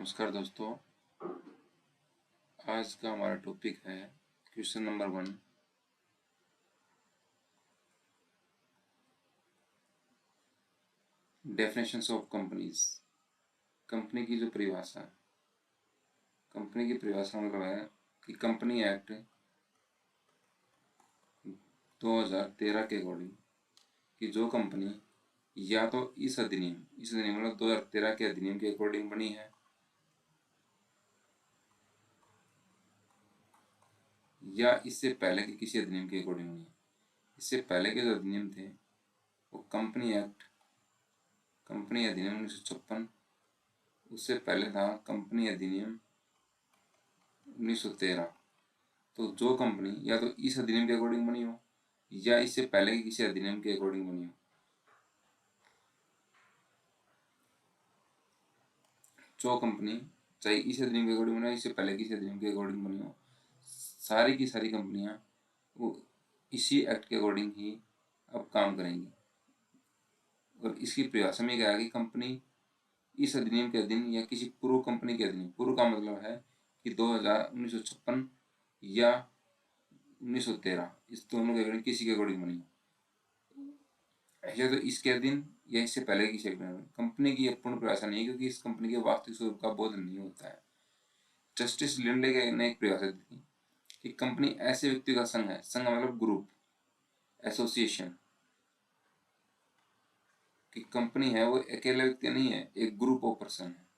नमस्कार दोस्तों, आज का हमारा टॉपिक है question number 1। Definitions of companies. Company की जो परिभाषा, कंपनी की परिभाषा मतलब है कि कंपनी एक्ट 2013 के अकॉर्डिंग कि जो कंपनी या तो इस अधिनियम मतलब 2013 के अधिनियम के अकॉर्डिंग बनी है या इससे पहले के किसी अधिनियम के अकॉर्डिंग बनी है। इससे पहले के जो अधिनियम थे वो कंपनी अधिनियम 1956, उससे पहले था कंपनी अधिनियम 1913। तो जो कंपनी या तो इस अधिनियम के अकॉर्डिंग बनी हो या इससे पहले के किसी अधिनियम के अकॉर्डिंग बनी हो, जो कंपनी चाहे इस अधिनियम के अकॉर्डिंग बनी हो, इससे पहले किसी अधिनियम के अकॉर्डिंग बनी हो, सारी की सारी कंपनियां वो इसी एक्ट के अकॉर्डिंग ही अब काम करेंगी। और इसकी परिभाषा में क्या है कि कंपनी इस अधिनियम के अधीन या किसी पूर्व कंपनी के अधीन, पूर्व का मतलब है कि 1956 या 1913, इस दोनों के अकॉर्डिंग किसी के अकॉर्डिंग बनी या तो इसके अधीन या इससे पहले किसी अकॉर्डिंग। कंपनी की पूर्ण परिभाषा नहीं है क्योंकि इस कंपनी के वास्तविक स्वरूप का बोध नहीं होता है। जस्टिस लिंडे ने एक परिभाषा दी थी कि कंपनी ऐसे व्यक्ति का संघ है, संघ मतलब ग्रुप, एसोसिएशन, कि कंपनी है वो अकेला व्यक्ति नहीं है, एक ग्रुप ऑफ पर्सन है,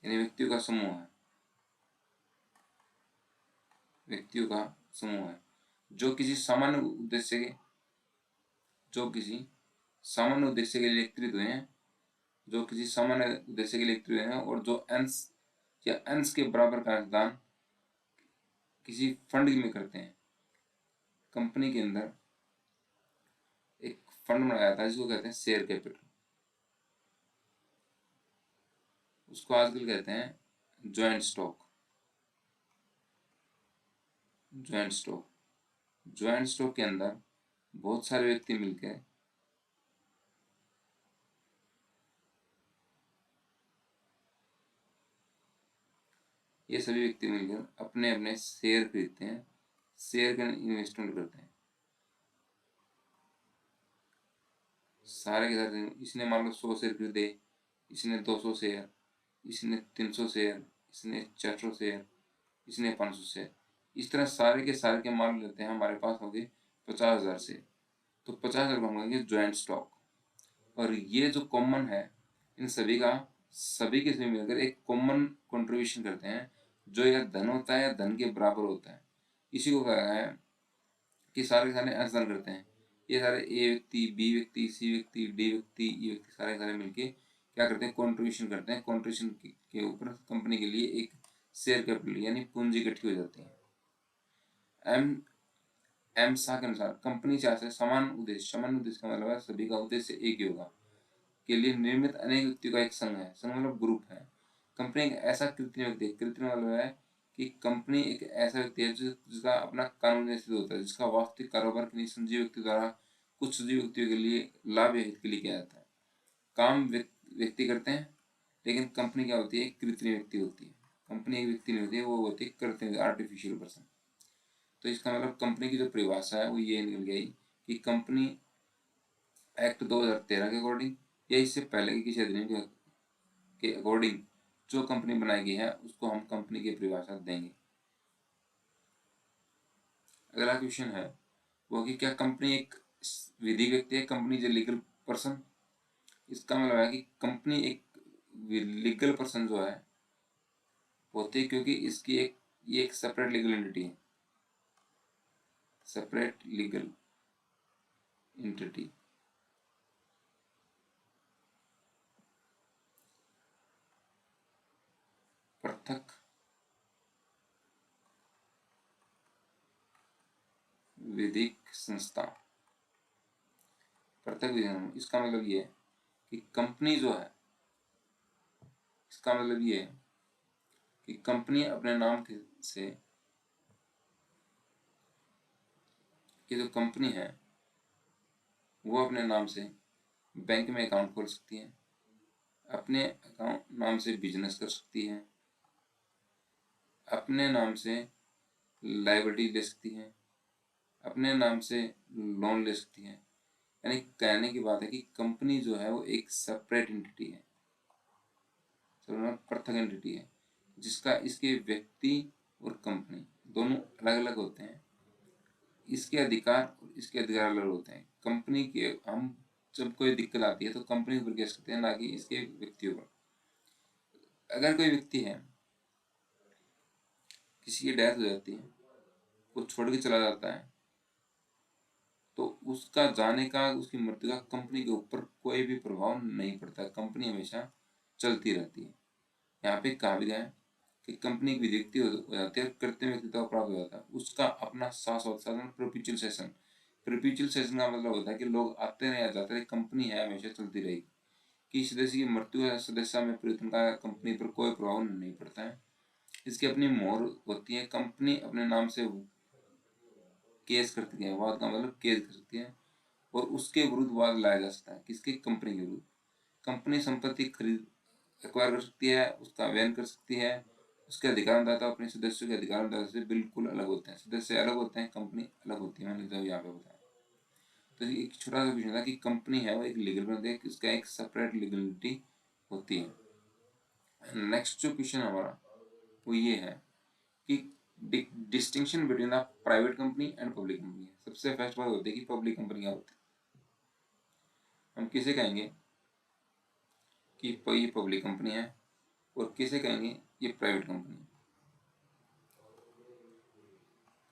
यानी व्यक्तियों का समूह है, व्यक्तियों का समूह है जो किसी सामान्य उद्देश्य के लिए एकत्रित हुए हैं, जो किसी सामान्य उद्देश्य के लिए एकत्रित हुए हैं और जो अंश या अंश के बराबर का योगदान किसी फंड में करते हैं। कंपनी के अंदर एक फंड बनाया था जिसको कहते हैं शेयर कैपिटल, उसको आजकल कहते हैं ज्वाइंट स्टॉक। ज्वाइंट स्टॉक के अंदर बहुत सारे व्यक्ति मिलकर ये सभी व्यक्ति मिलकर अपने अपने शेयर खरीदते हैं, शेयर का इन्वेस्टमेंट करते हैं। सारे के सारे इसने मान लो 100 शेयर खरीदे, इसने 200 शेयर, इसने 300 शेयर, इसने 400 शेयर, इसने 500 शेयर, इस तरह सारे के सारे के मान लेते हैं हमारे पास हो गए 50,000 शेयर। तो 50,000 को हम कहेंगे ज्वाइंट स्टॉक। और ये जो कॉमन है, इन सभी के सभी मिलकर एक कॉमन कंट्रीब्यूशन करते हैं जो या धन होता है या धन के बराबर होता है। इसी को कहा है कि सारे के सारे अंशदान करते हैं। ये सारे ए व्यक्ति, बी व्यक्ति, सी व्यक्ति, डी व्यक्ति, ई व्यक्ति सारे के सारे मिलके क्या करते हैं, कंट्रीब्यूशन करते हैं। कंट्रीब्यूशन के ऊपर कंपनी के लिए एक शेयर कैपिटल यानी पूंजी इकट्ठी हो जाती है। एम शाह के अनुसार कंपनी से समान उद्देश्य का मतलब है सभी का उद्देश्य एक ही होगा के लिए निर्मित अनेक व्यक्तियों का एक संघ है। संघ मतलब ग्रुप है। कंपनी एक ऐसा कृत्रिम व्यक्ति, कृत्रिम मतलब है कि कंपनी एक ऐसा व्यक्ति है जिसका अपना कानूनी अस्तित्व होता है, जिसका वास्तविक कारोबार किसी संजीव व्यक्ति द्वारा कुछ सजीव व्यक्तियों के लिए लाभ या हित के लिए किया जाता है। काम व्यक्ति करते हैं, लेकिन कंपनी क्या होती है, कृत्रिम व्यक्ति होती है। कंपनी एक व्यक्ति नहीं होती है, वो होती है कृत्रिम, आर्टिफिशियल पर्सन। तो इसका मतलब कंपनी की जो परिभाषा है वो ये निकल गई कि कंपनी एक्ट 2013 के अकॉर्डिंग या इससे पहले की किसी अधिनियम के अकॉर्डिंग जो कंपनी बनाई गई है उसको हम कंपनी की परिभाषा देंगे। अगला क्वेश्चन है वो कि क्या कंपनी एक विधिक व्यक्ति है, company is a legal person. इसका मतलब है कि कंपनी एक लीगल पर्सन जो है होती है क्योंकि इसकी ये एक सेपरेट लीगल एंटिटी है, सेपरेट लीगल एंटिटी। पृथक विधिक संस्था, पृथक विधि। इसका मतलब ये है कि कंपनी जो है, इसका मतलब ये है कि कंपनी अपने नाम से कि जो कंपनी है वो अपने नाम से बैंक में अकाउंट खोल सकती है, अपने अकाउंट नाम से बिजनेस कर सकती है, अपने नाम से लायबिलिटी ले सकती है, अपने नाम से लोन ले सकती है। यानी कहने की बात है कि कंपनी जो है वो एक सेपरेट एंटिटी है, पृथक एंटिटी है, जिसका इसके व्यक्ति और कंपनी दोनों अलग अलग होते हैं। इसके अधिकार और इसके अधिकार अलग होते हैं। कंपनी के हम जब कोई दिक्कत आती है तो कंपनी पर केस करते हैं, ना कि इसके व्यक्तियों पर। अगर कोई व्यक्ति है, किसी की डेथ हो जाती है, वो छोड़ के चला जाता है, तो उसका जाने का, उसकी मृत्यु का कंपनी के ऊपर कोई भी प्रभाव नहीं पड़ता। कंपनी हमेशा चलती रहती है। यहाँ पे कहा भी गया है कि कंपनी की विधिवक्ति हो जाती है और कृत्रिम व्यक्तित्व प्राप्त हो जाता है। उसका अपना शाश्वत साधन परपेचुअल सेशन। परपेचुअल सेशन का मतलब होता है कि लोग आते रहे जाते रहे, कंपनी है हमेशा चलती रहेगी। कि सदस्य की मृत्यु है, सदस्य में परिवर्तन का कंपनी पर कोई प्रभाव नहीं पड़ता है। इसकी अपनी मोहर होती है। कंपनी अपने नाम से केस कर सकती है, वाद का मतलब केस कर सकती है, और उसके विरुद्ध वाद लाया जा सकता है। किसके? कंपनी के विरुद्ध। कंपनी संपत्ति खरीद एक्वायर कर सकती है, उसका व्ययन कर सकती है। उसके अधिकारदाता अपने सदस्यों के अधिकारदाता से बिल्कुल अलग होते हैं। सदस्य अलग होते हैं, कंपनी अलग होती है। मैंने जब यहाँ पे बताया, तो एक छोटा सा क्वेश्चन था कि कंपनी है वो एक लीगल बनती है, उसका एक सेपरेट लीगलिटी होती है। नेक्स्ट जो क्वेश्चन हमारा वो ये है कि distinction between the private company and public company. सबसे फर्स्ट बात होती है कि पब्लिक कंपनी क्या होती है। हम किसे कहेंगे कि ये पब्लिक कंपनी है, और किसे कहेंगे ये प्राइवेट कंपनी है।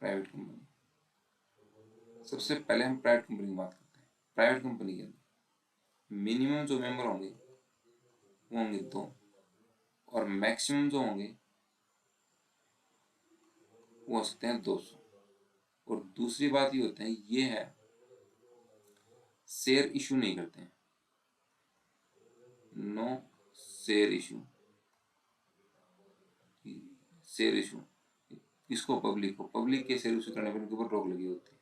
प्राइवेट कंपनी, सबसे पहले हम प्राइवेट कंपनी की बात करते हैं। प्राइवेट कंपनी के अंदर मिनिमम जो मेंबर होंगे वो होंगे 2, और मैक्सिमम जो होंगे वो हो सकते हैं 200। और दूसरी बात ये होता है, ये है शेयर इशू नहीं करते हैं। No share issue. Share issue किसको? पब्लिक को। पब्लिक के शेयर इशू करने पर उनके ऊपर रोक लगी होती है।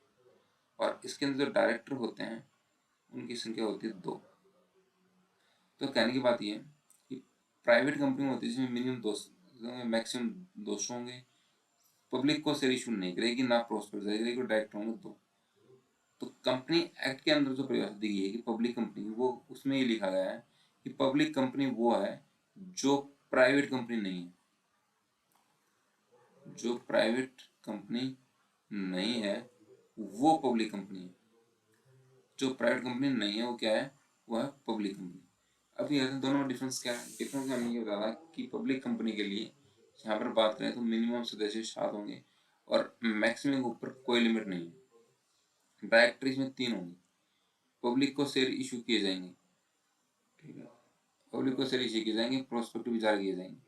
और इसके अंदर जो डायरेक्टर होते हैं उनकी संख्या होती है 2। तो कहने की बात ये है कि प्राइवेट कंपनी होती है जिसमें मिनिमम 200 मैक्सिमम 200 होंगे। पब्लिक को शेयर इशू नहीं करेगी, ना प्रोस्पेक्ट जारी करेगी, डायरेक्टर होंगे 2। तो कंपनी एक्ट के अंदर जो परिभाषा दी गई है कि पब्लिक कंपनी, वो उसमें ये लिखा गया है कि पब्लिक कंपनी वो है जो प्राइवेट कंपनी नहीं है। जो प्राइवेट कंपनी नहीं है वो पब्लिक कंपनी है। जो प्राइवेट कंपनी नहीं है वो क्या है? वो है पब्लिक कंपनी। अब ये दोनों में डिफरेंस क्या है? डिफरेंस हमें ये बता रहा कि पब्लिक कंपनी के लिए यहाँ पर बात करें तो मिनिमम सदस्य 7 होंगे और मैक्सिमम के ऊपर कोई लिमिट नहीं है। डायरेक्टर इसमें 3 होंगे। पब्लिक को शेयर इशू किए जाएंगे, ठीक है, पब्लिक को शेयर इशू किए जाएंगे, प्रोस्पेक्टिव जारी किए जाएंगे।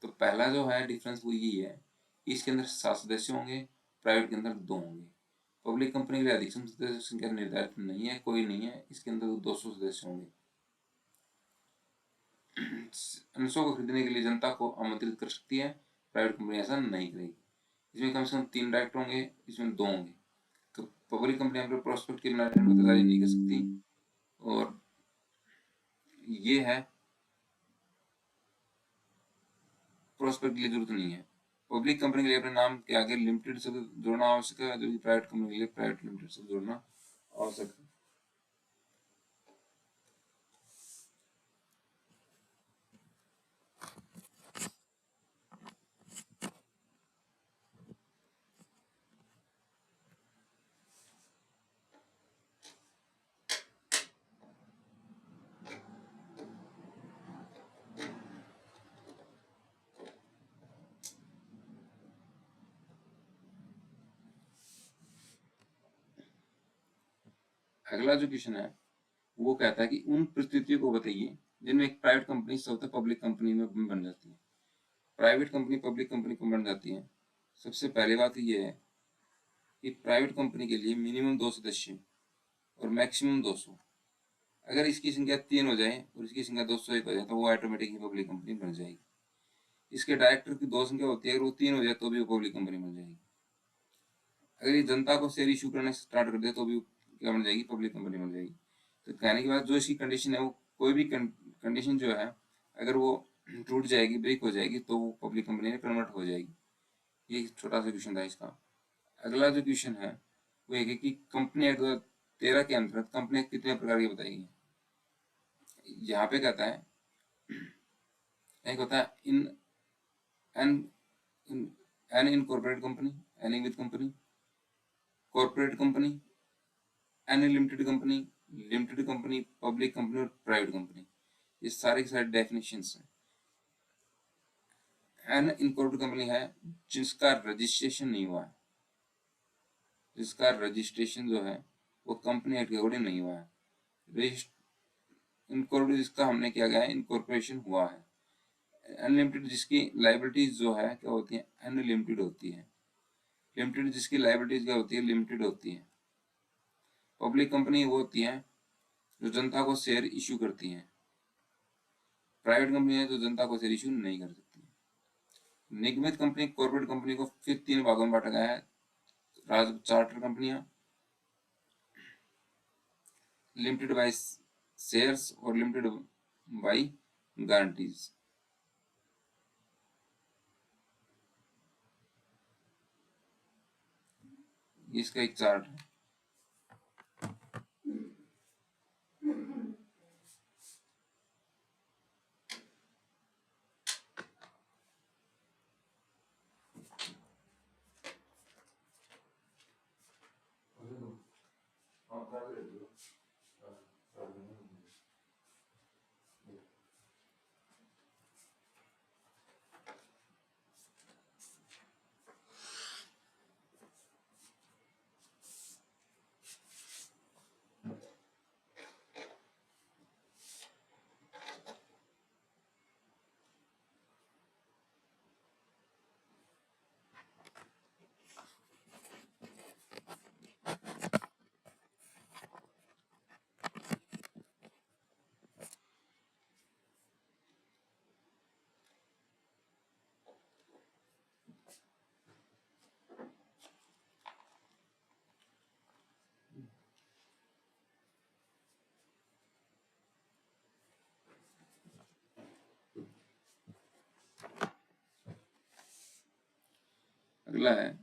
तो पहला जो है डिफरेंस वो यही है, इसके अंदर 7 सदस्य होंगे, प्राइवेट के अंदर 2 होंगे। पब्लिक कंपनी के लिए अधिकतम सदस्य संख्या निर्धारित नहीं है, कोई नहीं है, इसके अंदर 200 सदस्य होंगे। अंशों को खरीदने के लिए जनता को आमंत्रित कर सकती है, प्राइवेट कंपनी ऐसा नहीं करेगी। इसमें कम से कम 3 डायरेक्टर होंगे, इसमें 2 होंगे। तो पब्लिक कंपनी अपने प्रोस्पेक्ट के बिना जारी नहीं कर सकती। और ये है प्रोस्पेक्ट के लिए जरूरत नहीं है। पब्लिक कंपनी के लिए अपने नाम के आगे लिमिटेड से जोड़ना आवश्यक है, जो कि प्राइवेट कंपनी के लिए प्राइवेट लिमिटेड से जोड़ना आवश्यक है। अगला जो क्वेश्चन है वो कहता है कि उन परिस्थितियों को बताइए जिनमें एक प्राइवेट कंपनी स्वतः पब्लिक कंपनी में बन जाती है। प्राइवेट कंपनी पब्लिक कंपनी को बन जाती है। सबसे पहली बात ये है कि प्राइवेट कंपनी के लिए मिनिमम 2 सदस्य और मैक्सिमम 200। अगर इसकी संख्या 3 हो जाए और इसकी संख्या 201 हो जाए तो वो ऑटोमेटिक ही पब्लिक कंपनी बन जाएगी। इसके डायरेक्टर की 2 संख्या होती है, अगर वो 3 हो जाए तो भी वो पब्लिक कंपनी बन जाएगी। अगर ये जनता को शेयर इशू करना स्टार्ट कर दे तो भी क्या बन जाएगी? पब्लिक कंपनी बन जाएगी। तो कहने की बात जो इसकी कंडीशन है, वो कोई भी कंडीशन जो है अगर वो टूट जाएगी, ब्रेक हो जाएगी, तो वो पब्लिक कंपनी में कन्वर्ट हो जाएगी। ये एक छोटा सा क्वेश्चन था इसका। अगला जो क्वेश्चन है वो एक है कि कंपनी एक्ट 2013 के अंतर्गत कंपनी कितने प्रकार की बताई गई। यहाँ पे कहता है, एक होता है इन एन एन incorporate company, any with company, corporate company, any limited company, limited company, public company और प्राइवेट कंपनी। ये सारे के सारे डेफिनेशंस हैं। एन इनकॉर्पोरेट कंपनी है जिसका रजिस्ट्रेशन नहीं हुआ है, जिसका रजिस्ट्रेशन जो है वो कंपनी एक्ट के अकॉर्डिंग नहीं हुआ है। इनकॉर्पोरेट जिसका हमने किया गया है, इनकॉर्पोरेशन हुआ है। अनलिमिटेड जिसकी लाइबिलिटीज जो है क्या होती है, अनलिमिटेड होती है। लिमिटेड जिसकी लाइबिलिटीज क्या होती है, लिमिटेड होती है। पब्लिक कंपनी वो होती है जो जनता को शेयर इश्यू करती है। प्राइवेट कंपनी है जो जनता को शेयर इश्यू नहीं कर सकती। निगमित कंपनी, कॉर्पोरेट कंपनी को फिर 3 भागों में बांटा गया है। राज चार्टर कंपनियां, लिमिटेड बाय शेयर्स और लिमिटेड बाय गारंटीज। इसका एक चार्ट है। अगला है,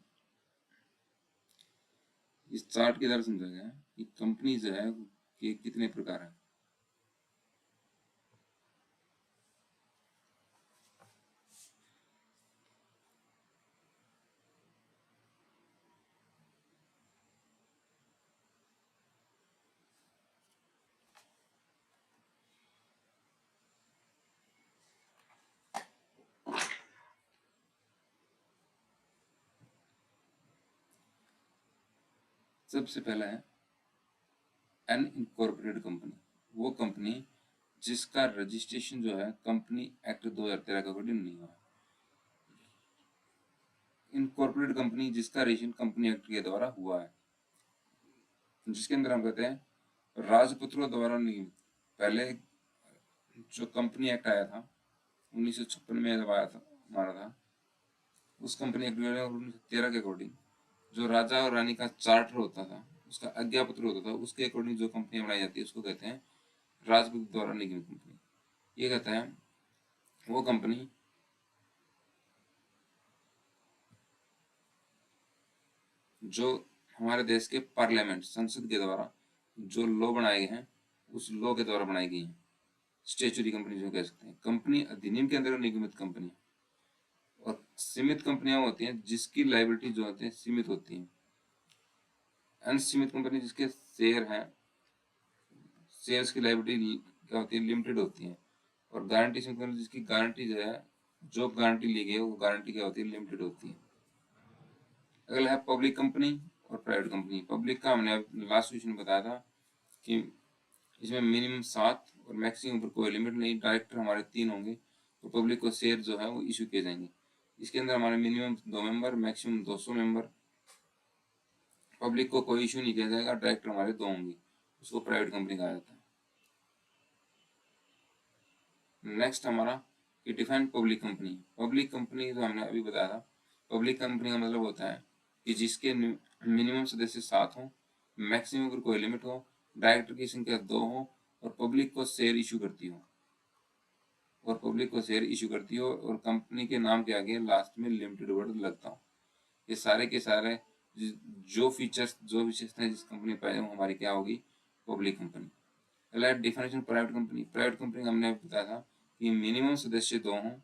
इस चार्ट के द्वारा समझा गया कि कंपनी जो है कि कितने प्रकार है। सबसे पहला है एन इनकॉर्पोरेटेड कंपनी, वो कंपनी जिसका रजिस्ट्रेशन जो है कंपनी एक्ट 2013 के अकॉर्डिंग नहीं हुआ। इनकॉर्पोरेटेड कंपनी जिसका रजिस्ट्रेशन कंपनी एक्ट के द्वारा हुआ है, जिसके अंदर हम कहते हैं राजपत्रों द्वारा नियमित। पहले जो कंपनी एक्ट आया था 1956 में जब आया था हमारा था, उस कंपनी एक्ट 1913 के अकॉर्डिंग जो राजा और रानी का चार्टर होता था, उसका आज्ञा पत्र होता था, उसके अकॉर्डिंग जो कंपनी बनाई जाती है उसको कहते हैं राजपत्र द्वारा निगमित कंपनी। ये कहता है वो कंपनी जो हमारे देश के पार्लियामेंट, संसद के द्वारा जो लॉ बनाए गए हैं उस लॉ के द्वारा बनाई गई है। स्टेचुरी कंपनी जो कह सकते हैं। कंपनी अधिनियम के अंदर निगमित कंपनी और सीमित कंपनियां होती हैं जिसकी लायबिलिटी जो होती है सीमित होती है। अनसीमित कंपनी जिसके शेयर हैं, शेयर्स की लायबिलिटी क्या होती है, लिमिटेड होती है। और गारंटी सीमित कंपनी जिसकी गारंटी जो है, जो गारंटी ली गई है वो गारंटी क्या होती है, लिमिटेड होती है। अगला है पब्लिक कंपनी और प्राइवेट कंपनी। पब्लिक का हमने लास्ट क्वेश्चन बताया था कि इसमें मिनिमम 7 और मैक्सिमम पर कोई लिमिट नहीं। डायरेक्टर हमारे 3 होंगे तो पब्लिक को शेयर जो है वो इशू किए जाएंगे। इसके अंदर हमारे minimum 2 member, maximum 200 member. Public को कोई इशू नहीं किया जाएगा। डायरेक्टर हमारे 2 होंगे, उसको प्राइवेट कंपनी कहा जाता है। नेक्स्ट हमारा कि define public company. Public company जो हमने अभी बताया था, पब्लिक कंपनी का मतलब होता है कि जिसके मिनिमम सदस्य 7 हों, मैक्सिमम पर कोई लिमिट हो, डायरेक्टर की संख्या 2 हो और पब्लिक को शेयर इशू करती हो। और पब्लिक को शेयर इशू करती हो और कंपनी के नाम के आगे लास्ट में लिमिटेड वर्ड लगता हो। ये सारे के सारे जो फीचर्स जो विशेषताएं जिस कंपनी पाए वो हमारी क्या होगी, पब्लिक कंपनी। अगला definition private company. Private company हमने बताया था कि मिनिमम सदस्य 2 हों,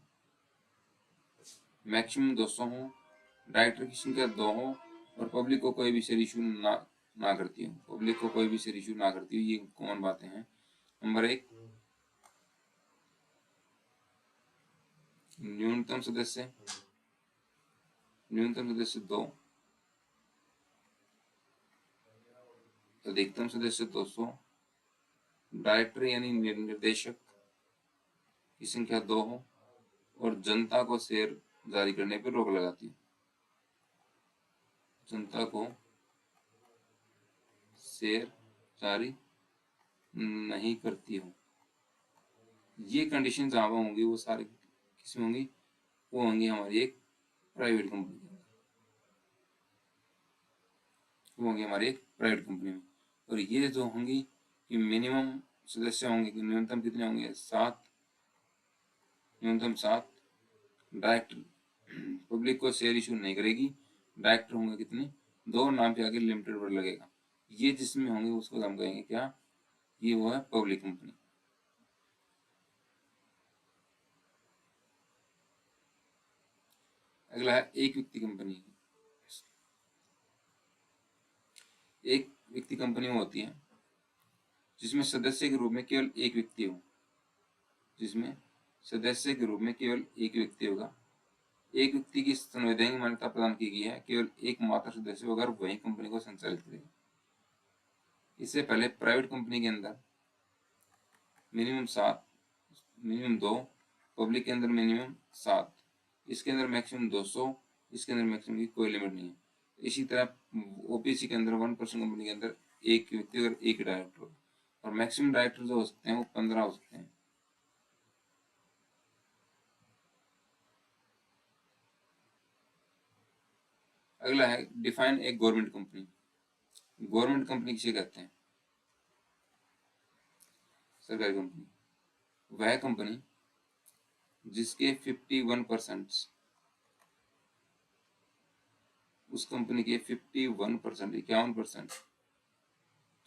मैक्सिमम 200 हों, डायरेक्टर की संख्या 2 हो और पब्लिक को कोई भी शेयर इशू ना करती हो। पब्लिक को कोई भी शेयर इशू ना करती हो, ये कॉमन बातें हैं। नंबर 1, न्यूनतम सदस्य 2, अधिकतम सदस्य 200, डायरेक्टर यानी निर्देशक की संख्या 2 हो और जनता को शेयर जारी करने पर रोक लगाती है। जनता को शेयर जारी नहीं करती हो। ये कंडीशन जहाँ होंगी वो सारे किसमें होंगी, वो होंगी हमारी एक प्राइवेट कंपनी में, वो होंगी हमारी एक प्राइवेट कंपनी में। और ये जो होंगी कि मिनिमम सदस्य होंगे कि न्यूनतम कितने होंगे, 7, न्यूनतम 7। डायरेक्टर, पब्लिक को शेयर इशू नहीं करेगी। डायरेक्टर होंगे कितने, 2, नाम के आगे लिमिटेड वर्ड लगेगा। ये जिसमें होंगे उसको हम कहेंगे क्या, ये वो है पब्लिक कंपनी। अगला है एक व्यक्ति कंपनी। एक व्यक्ति कंपनी होती है जिसमें सदस्य के रूप में केवल एक व्यक्ति हो, जिसमें सदस्य के रूप में केवल एक व्यक्ति होगा। एक व्यक्ति की संवैधानिक मान्यता प्रदान की गई है, केवल एक मात्र सदस्य होगा और वही कंपनी को संचालित करेगा। इससे पहले प्राइवेट कंपनी के अंदर मिनिमम 7, मिनिमम 2, पब्लिक के अंदर मिनिमम 7, इसके अंदर मैक्सिमम 200, इसके अंदर मैक्सिमम की कोई लिमिट नहीं है। इसी तरह ओपीसी के अंदर 1% कंपनी के अंदर एक व्यक्ति और एक डायरेक्टर, और मैक्सिमम डायरेक्टर जो हो सकते हैं वो 15 हो सकते हैं। अगला है डिफाइन एक गवर्नमेंट कंपनी। गवर्नमेंट कंपनी किसे कहते हैं, सरकारी कंपनी। वह कंपनी जिसके 51%, उस कंपनी के 51%, 51%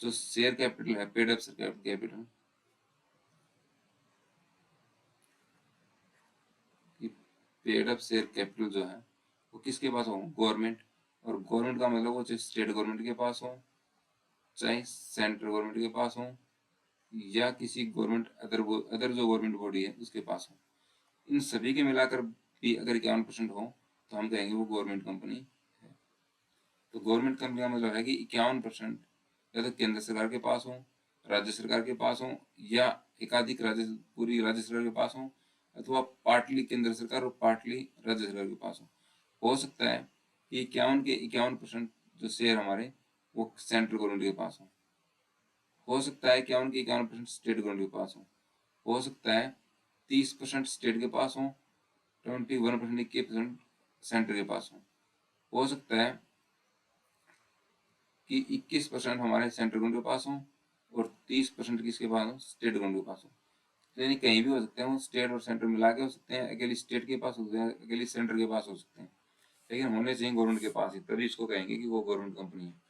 जो शेयर कैपिटल है, paid up capital, paid up share capital जो है वो किसके पास हो, गवर्नमेंट। और गवर्नमेंट का मतलब वो चाहे स्टेट गवर्नमेंट के पास हो, चाहे सेंट्रल गवर्नमेंट के पास हो, या किसी गवर्नमेंट अदर जो गवर्नमेंट बॉडी है उसके पास हो। इन सभी के मिलाकर भी अगर 51% हो तो हम कहेंगे वो गवर्नमेंट कंपनी है। तो गवर्नमेंट कंपनी का मतलब है कि 51% या तो केंद्र सरकार के पास हो, राज्य सरकार के पास हो, या एकाधिक पूरी राज्य सरकार के पास हो, अथवा पार्टली केंद्र सरकार और पार्टली राज्य सरकार के पास हो सकता है कि 51% जो शेयर हमारे वो सेंट्रल गवर्नमेंट के पास हो सकता है 51% स्टेट गवर्नमेंट के पास हो सकता है 30% स्टेट के पास हो, 21% सेंटर के पास हो सकता है कि 21% हमारे सेंट्रल गवर्नमेंट के पास हो और 30% किसके पास हो, स्टेट गवर्नमेंट के पास हो। यानी कहीं भी हो सकते हैं, वो स्टेट और सेंटर मिला के हो सकते हैं, अकेली स्टेट के पास हो सकते हैं, अकेली सेंटर के पास हो सकते हैं, लेकिन होने चाहिए गवर्नमेंट के पास ही, तभी इसको कहेंगे कि वो गवर्नमेंट कंपनी है।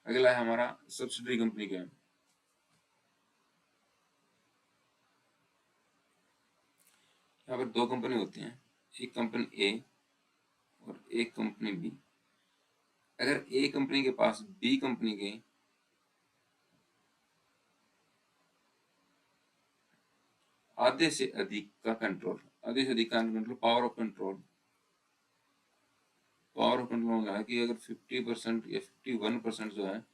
अगला है हमारा सब्सिडरी कंपनी का। यहाँ पर 2 कंपनी होती हैं, एक कंपनी ए और एक कंपनी बी। अगर ए कंपनी के पास बी कंपनी के आधे से अधिक का कंट्रोल, आधे से अधिक का कंट्रोल, पावर ऑफ कंट्रोल है कि अगर 50% या 51% जो है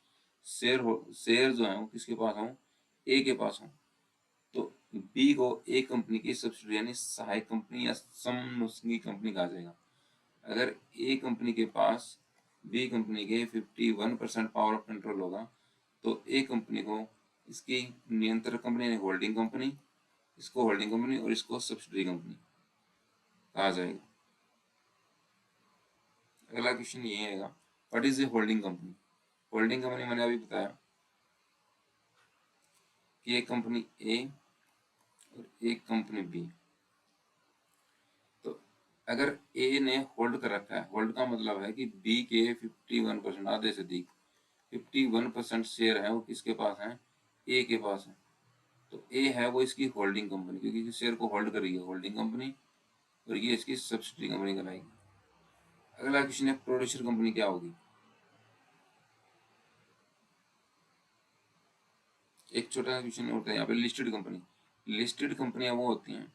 शेयर जो है वो किसके पास हो, ए के पास हो, तो बी को ए कंपनी की सब्सिडी यानी सहायक कंपनी या समनुषंगी कंपनी कहा जाएगा। अगर ए कंपनी के पास बी कंपनी के 51% पावर ऑफ कंट्रोल होगा तो ए कंपनी को इसकी नियंत्रक कंपनी यानी होल्डिंग कंपनी, इसको होल्डिंग कंपनी और इसको सब्सिडरी कंपनी कहा जाएगा। अगला क्वेश्चन ये आएगा what is a holding company? Holding company मैंने अभी बताया कि एक कंपनी ए और एक कंपनी बी। तो अगर ए ने होल्ड कर रखा है, होल्ड का मतलब है कि बी के 51% आधे से अधिक 51% शेयर है वो किसके पास है? ए के पास है। तो ए है वो इसकी होल्डिंग कंपनी, क्योंकि इस शेयर को होल्ड कर रही है होल्डिंग कंपनी, और ये इसकी सब्सिडरी कंपनी कहलाएगी। अगला क्वेश्चन है प्रोड्यूसर कंपनी क्या होगी? एक छोटा क्वेश्चन होता है यहाँ पे, लिस्टेड कंपनी। लिस्टेड कंपनियां वो होती हैं,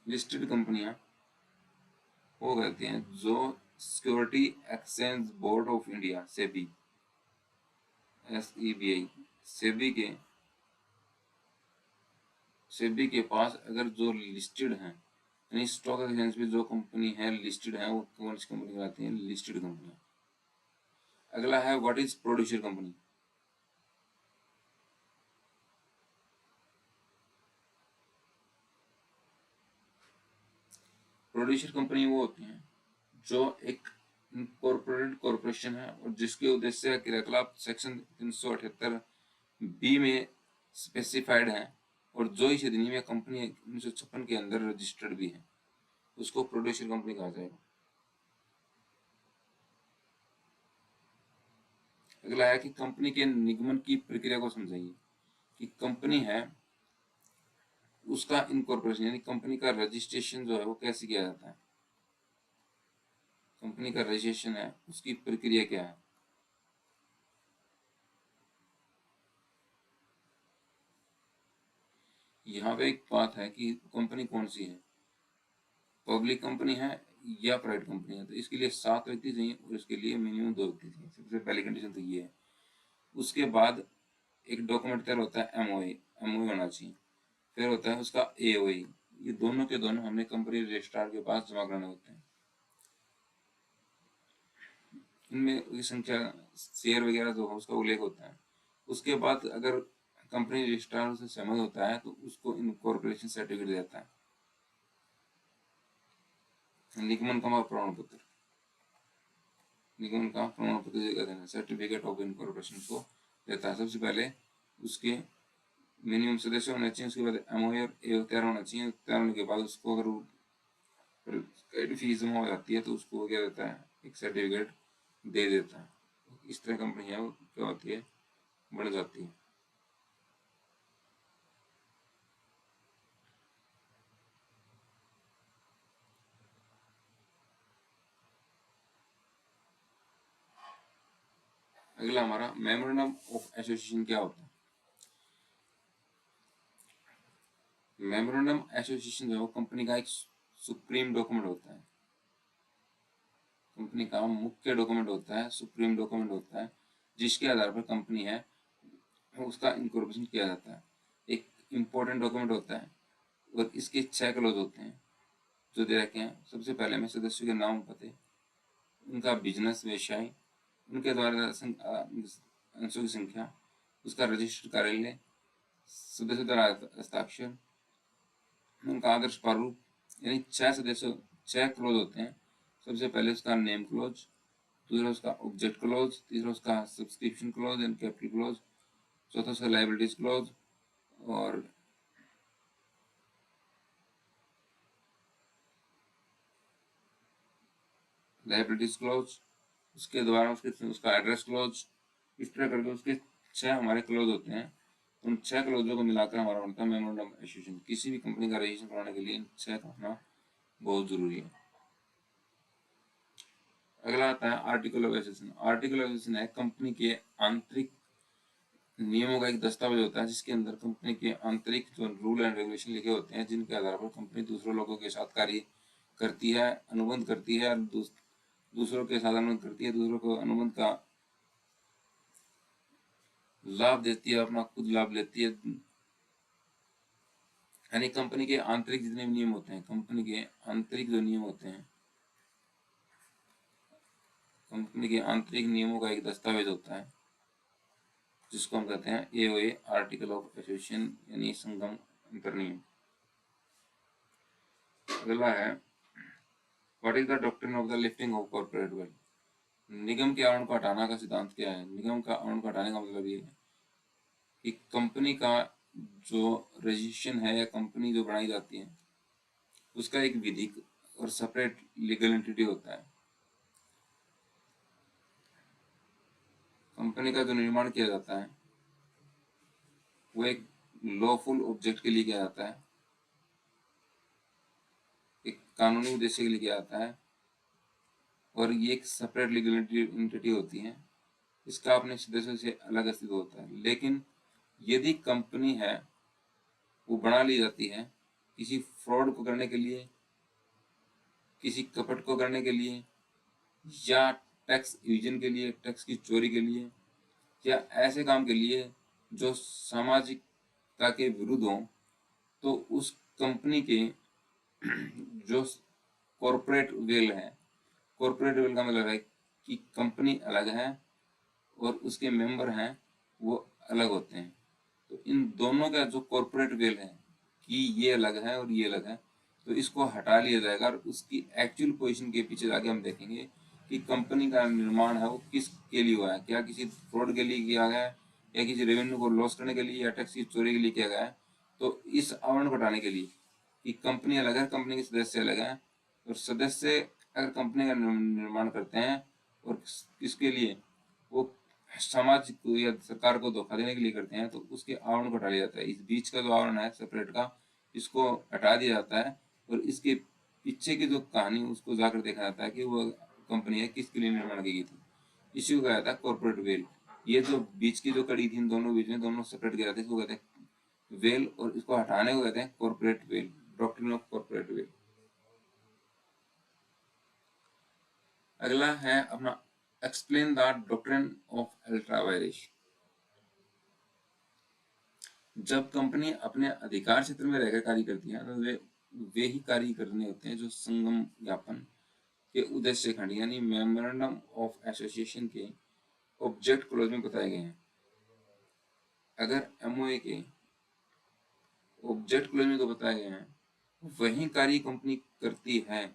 लिस्टेड कंपनियां वो कहते हैं जो security exchange board of India SEBI, SEBI, SEBI के पास अगर जो लिस्टेड है, यानी स्टॉक एक्सचेंज पे जो कंपनी है लिस्टेड है, वो कौन सी कंपनी कहलाती है? Listed company. अगला है what is producer company? Producer company वो होती हैं जो एक इनकॉर्पोरेटेड कॉरपोरेशन है और जिसके उद्देश्य क्रियाकलाप सेक्शन 378 बी में स्पेसिफाइड है, और जो इस अधिनियम कंपनी 1956 के अंदर रजिस्टर्ड भी है, उसको प्रोड्यूसर कंपनी कहा जाएगा। अगला है कि कंपनी के निगमन की प्रक्रिया को समझाइए। कि कंपनी है उसका इनकॉर्पोरेशन यानी कंपनी का रजिस्ट्रेशन जो है वो कैसे किया जाता है? कंपनी का रजिस्ट्रेशन है उसकी प्रक्रिया क्या है? यहाँ पे एक बात है कि कंपनी कौन सी है, पब्लिक कंपनी है या प्राइवेट कंपनी है। तो इसके लिए 7 व्यक्ति चाहिए और इसके लिए मिनिमम 2 व्यक्ति चाहिए। सबसे पहली कंडीशन तो ये है। उसके बाद एक डॉक्यूमेंट तैयार होता है, एमओए होना चाहिए। फिर होता है उसका एओए। ये दोनों के दोनों हमने कंपनी रजिस्ट्रार के पास जमा कराने होते हैं। इनमें ये संख्या शेयर वगैरह जो है उसका उल्लेख होता है। उसके बाद अगर कंपनी रजिस्ट्रार से सहमत होता है तो उसको इनकॉर्पोरेशन सर्टिफिकेट देता है, निगमन का प्रमाण पत्र, निगमन का प्रमाण पत्र देता है, सर्टिफिकेट ऑफ इनकॉर्पोरेशन को देता है। सबसे पहले उसके मिनिमम सदस्य होने चाहिए, उसके बाद एमओए और ए तैयार होना चाहिए। तैयार होने के बाद उसको अगर फीस जमा हो जाती है तो उसको क्या देता है? एक सर्टिफिकेट दे देता है। इस तरह कंपनी है वो क्या होती है? बढ़ जाती है। अगला हमारा मेमोरेंडम ऑफ एसोसिएशन क्या होता है? मेमोरेंडम एसोसिएशन जो है कंपनी का एक सुप्रीम डॉक्यूमेंट होता है, कंपनी का मुख्य डॉक्यूमेंट होता है, सुप्रीम डॉक्यूमेंट होता है, जिसके आधार पर कंपनी है उसका इनकॉर्पोरेशन किया जाता है। एक इम्पोर्टेंट डॉक्यूमेंट होता है और इसके 6 क्लॉज होते हैं जो दे रखे हैं। सबसे पहले में सदस्यों के नाम, पते, उनका बिजनेस व्यवसाय, उनके द्वारा अंशों की संख्या, उसका रजिस्टर्ड कार्यालय, सदस्य द्वारा हस्ताक्षर, उनका आदर्श प्रारूप, यानी 6 क्लोज होते हैं। सबसे पहले उसका नेम क्लोज, दूसरा उसका ऑब्जेक्ट क्लोज, तीसरा उसका subscription close and capital close, चौथा उसका लाइबिलिटीज क्लोज और लाइबिलिटीज क्लोज, उसके द्वारा उसका एड्रेस क्लोज। इस तरह करके उसके 6 हमारे क्लोज होते हैं। उन 6 क्लोजों को मिलाकर हमारा बनता है मेमोरेंडम एसोसिएशन। किसी भी कंपनी का रजिस्ट्रेशन कराने के लिए इन 6 का होना बहुत जरूरी है। अगला आता है article of association. Article of association है कंपनी के आंतरिक नियमों का एक दस्तावेज होता है जिसके अंदर कंपनी के आंतरिक जो रूल एंड रेगुलेशन लिखे होते हैं, जिनके आधार पर कंपनी दूसरे लोगों के साथ कार्य करती है, अनुबंध करती है, दूसरों के साथ अनुबंध करती है, दूसरों को अनुबंध का लाभ देती है, अपना खुद लाभ लेती है। यानी कंपनी के आंतरिक जितने भी नियम होते हैं, कंपनी के आंतरिक जो नियम होते हैं, कंपनी के आंतरिक नियमों का एक दस्तावेज होता है जिसको हम कहते हैं एओए, आर्टिकल ऑफ एसोसिएशन, यानी संगम अंतर नियम। अगला है what is the doctrine of the lifting of corporate wealth? निगम के आवरण को हटाना का सिद्धांत क्या है? निगम का आवरण को हटाने का मतलब ये है कि कंपनी का जो रजिस्ट्रेशन है या कंपनी जो बनाई जाती है उसका एक विधिक और सेपरेट लीगल एंटिटी होता है। कंपनी का जो निर्माण किया जाता है वो एक लॉफुल ऑब्जेक्ट के लिए किया जाता है, एक कानूनी उद्देश्य के लिए किया जाता है, और ये एक सेपरेट लीगल एंटिटी होती है। इसका अपने सदस्यों से अलग अस्तित्व होता है। लेकिन यदि कंपनी है वो बना ली जाती है किसी फ्रॉड को करने के लिए, किसी कपट को करने के लिए, या टैक्स इविजन के लिए, टैक्स की चोरी के लिए, या ऐसे काम के लिए जो सामाजिकता के विरुद्ध हो, तो उस कंपनी के जो कॉरपोरेट वेल है, कॉरपोरेट वेल का मतलब है कि कंपनी अलग है और उसके मेंबर हैं वो अलग होते हैं। तो इन दोनों का जो कॉरपोरेट वेल है कि ये अलग है और ये अलग है, तो इसको हटा लिया जाएगा और उसकी एक्चुअल पोजीशन के पीछे जाके हम देखेंगे कि कंपनी का निर्माण है वो किस के लिए हुआ है, क्या किसी फ्रॉड के लिए किया गया है, या किसी रेवेन्यू को लॉस करने के लिए, या टैक्स की चोरी के लिए किया गया है। तो इस आवरण को हटाने के लिए कि कंपनी अलग है, कंपनी के सदस्य अलग हैं, और सदस्य अगर कंपनी का निर्माण करते हैं और किसके लिए, वो समाज को या सरकार को धोखा देने के लिए करते हैं, तो उसके आवरण को हटा लिया जाता है। इस बीच का जो आवरण है सेपरेट का, इसको हटा दिया जाता है और इसके पीछे की जो कहानी उसको जाकर देखा जाता है कि वो कंपनी है किसके लिए निर्माण की गई थी। इसी को कहा जाता है कॉर्पोरेट वेल। ये जो बीच की जो कड़ी थी इन दोनों बीच में, दोनों सेपरेट किया जाता है, इसको कहते हैं वेल, और इसको हटाने को कहते हैं corporate veil, doctrine of corporate veil. अगला है अपना explain the doctrine of ultra vires. जब कंपनी अपने अधिकार क्षेत्र में रहकर कार्य करती है तो वे ही कार्य करने होते हैं जो संगम ज्ञापन के उद्देश्य खंड यानी मेमोरेंडम ऑफ एसोसिएशन के ऑब्जेक्ट क्लोज में बताए गए हैं। अगर एमओए के ऑब्जेक्ट क्लोज में तो बताए गए हैं वही कार्य कंपनी करती है,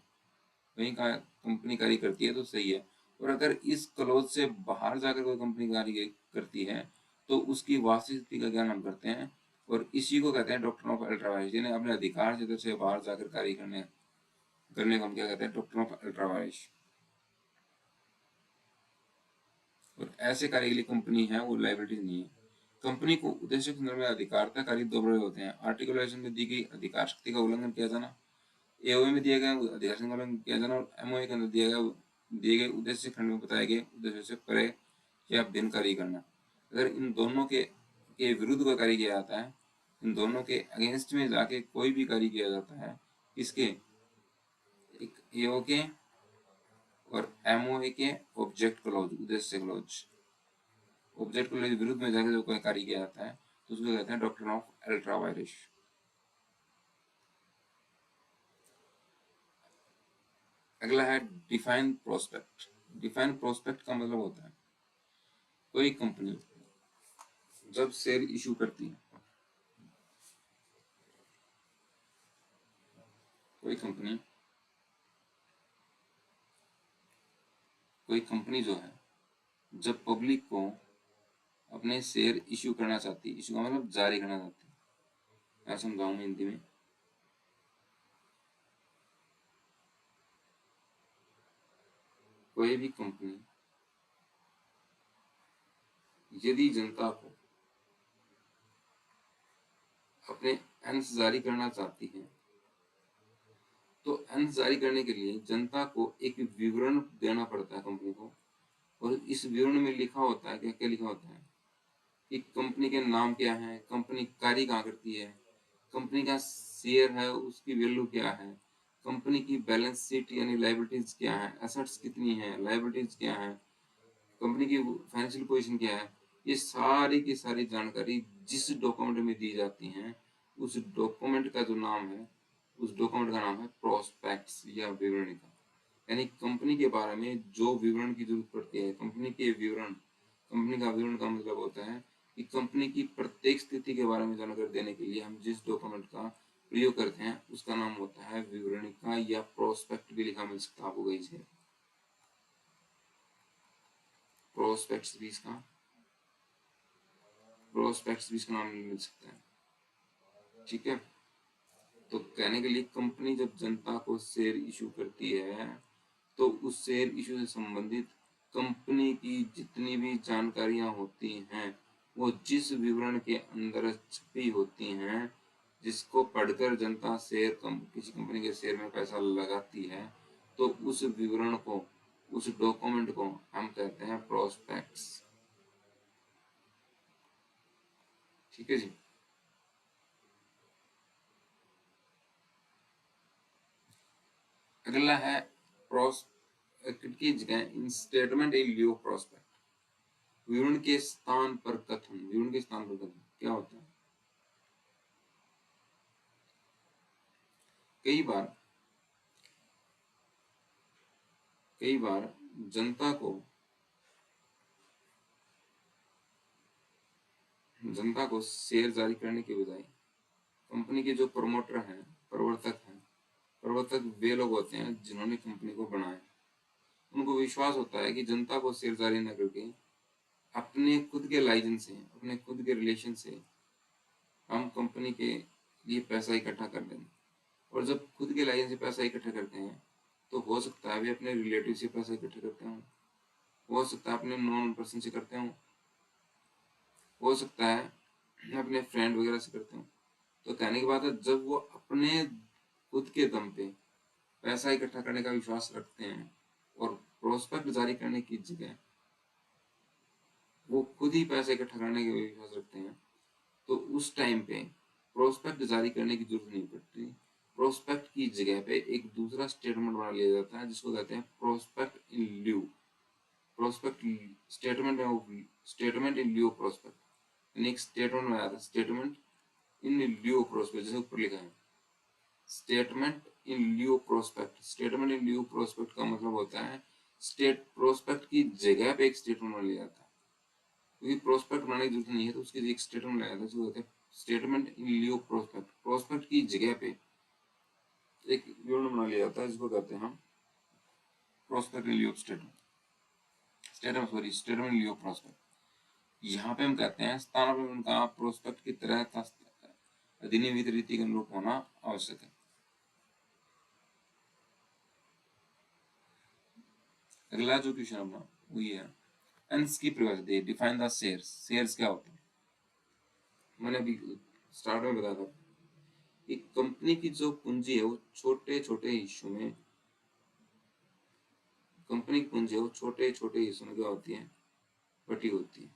वही कंपनी कार्य करती है तो सही है। और अगर इस क्लोज से बाहर जाकर कोई कंपनी कार्य करती है तो उसकी वास्तविक स्थिति का ज्ञान हम करते हैं, और इसी को कहते हैं डॉक्ट्रिन ऑफ अल्ट्रा वायरेस, यानी अपने अधिकार क्षेत्र से बाहर जाकर कार्य करने को हम क्या कहते हैं, डॉक्ट्रिन ऑफ अल्ट्रा वायरेस। और ऐसे कार्य के लिए कंपनी है वो लायबिलिटी नहीं है। कंपनी को उद्देश्य के संदर्भ में अधिकारता कार्य दो बड़े होते हैं। आर्टिकुलेशन में दी गई अधिकार शक्ति का उल्लंघन किया जाना, एओए में दिया गया अधिकार का उल्लंघन किया जाना, और एमओए के अंदर दिए गए उद्देश्य खंड में बताए गए उद्देश्य से परे या भिन्न कार्य करना। अगर इन दोनों के विरुद्ध कोई कार्य किया जाता है, इन दोनों के अगेंस्ट में जाके कोई भी कार्य किया जाता है, इसके एक एओ के और एमओए के ऑब्जेक्ट क्लॉज, उद्देश्य क्लॉज, ऑब्जेक्ट क्लॉज के विरुद्ध में जाके जो कोई कार्य किया जाता है तो उसको कहते हैं डॉक्ट्रिन ऑफ अल्ट्रा वायरेस। अगला है डिफाइन प्रोस्पेक्ट। डिफाइन प्रोस्पेक्ट का मतलब होता है कोई कंपनी जब शेयर इशू करती है, कोई कंपनी जो है जब पब्लिक को अपने शेयर इशू करना चाहती है, इशू का मतलब जारी करना चाहती है, मैं समझाऊं हिंदी में। कोई भी कंपनी यदि जनता को अपने अंश जारी करना चाहती है तो अंश जारी करने के लिए जनता को एक विवरण देना पड़ता है कंपनी को, और इस विवरण में लिखा होता है, क्या क्या लिखा होता है कि कंपनी के नाम क्या है, कंपनी कार्य कहाँ करती है, कंपनी का शेयर है उसकी वैल्यू क्या है, कंपनी की बैलेंस शीट यानी लायबिलिटीज क्या है, एसेट्स कितनी है, लायबिलिटीज क्या है, कंपनी की फाइनेंशियल पोजीशन क्या है, ये सारी की सारी जानकारी जिस डॉक्यूमेंट में दी जाती हैं उस डॉक्यूमेंट का जो नाम है, उस डॉक्यूमेंट का नाम है प्रोस्पेक्ट्स या विवरणिका। यानी कंपनी के बारे में जो विवरण की जरूरत पड़ती है, कंपनी के विवरण, कंपनी का विवरण का मतलब होता है कि कंपनी की प्रत्येक स्थिति के बारे में जानकारी देने के लिए हम जिस डॉक्यूमेंट का प्रयोग करते हैं उसका नाम होता है विवरणिका या प्रोस्पेक्ट भी लिखा मिल सकता है आपको कहीं से, प्रोस्पेक्ट्स भी इसका नाम मिल सकता है। ठीक है, तो कहने के लिए कंपनी जब जनता को शेयर इशू करती है तो उस शेयर इशू से संबंधित कंपनी की जितनी भी जानकारियां होती हैं वो जिस विवरण के अंदर छपी होती हैं, जिसको पढ़कर जनता किसी कंपनी के शेयर में पैसा लगाती है, तो उस विवरण को, उस डॉक्यूमेंट को हम कहते हैं प्रोस्पेक्ट्स। ठीक है जी। अगला है प्रोस्पेक्ट की जगह इन स्टेटमेंट इन लियो प्रोस्पेक्ट, विवरण के स्थान पर कथन। विवरण के स्थान पर कथन क्या होता है? कई बार जनता को शेयर जारी करने के बजाय कंपनी के जो प्रवर्तक वे लोग होते हैं जिन्होंने कंपनी को बनाया, उनको विश्वास होता है कि जनता को शेयर जारी न करके अपने खुद के लाइसेंस से, अपने खुद के रिलेशन से हम कंपनी के लिए पैसा इकट्ठा कर लेंगे। और जब खुद के लाइसेंस से पैसा इकट्ठा करते हैं तो हो सकता है वे अपने रिलेटिव से पैसा इकट्ठा करते हों, हो सकता है अपने नॉन पर्सन से करते हों, हो सकता है अपने फ्रेंड वगैरह से करते हों। तो कहने की बात है, जब वो अपने खुद के दम पे पैसा इकट्ठा करने का विश्वास रखते हैं और प्रोस्पेक्ट जारी करने की जगह वो खुद ही पैसा इकट्ठा करने का विश्वास रखते हैं, तो उस टाइम पे प्रोस्पेक्ट जारी करने की जरूरत नहीं पड़ती। प्रोस्पेक्ट की जगह पे एक दूसरा स्टेटमेंट बना लिया जाता है जिसको कहते हैं prospect in lieu, statement in lieu prospect. एक स्टेटमेंट बनाया था, स्टेटमेंट इन ल्यू प्रोस्पेक्ट, जैसे ऊपर लिखा है statement in lieu prospect. Statement in lieu prospect का मतलब होता है प्रोस्पेक्ट की जगह पे एक स्टेटमेंट बना लिया जाता है, क्योंकि प्रोस्पेक्ट बनाने की जरूरत नहीं है तो उसकी एक स्टेटमेंट बनाया था जिसको कहते हैं statement in Leo prospect. Prospect की जगह पे एक विवरण बना लिया जाता है जिसको कहते हैं हम prospect in Leo statement in Leo prospect. यहाँ पे हम कहते हैं स्थानापन्न का प्रोस्पेक्ट की तरह अधिनियमित रीति के अनुरूप होना आवश्यक है। अगला जो क्वेश्चन अपना वो ये है, अंश की परिभाषा दे, डिफाइन द शेयर्स। शेयर्स क्या होता है? मैंने अभी स्टार्ट में बताया था, एक कंपनी की जो पूंजी है वो छोटे छोटे हिस्सों में, कंपनी की पूंजी है वो छोटे छोटे हिस्सों में क्या होती है? बटी होती है।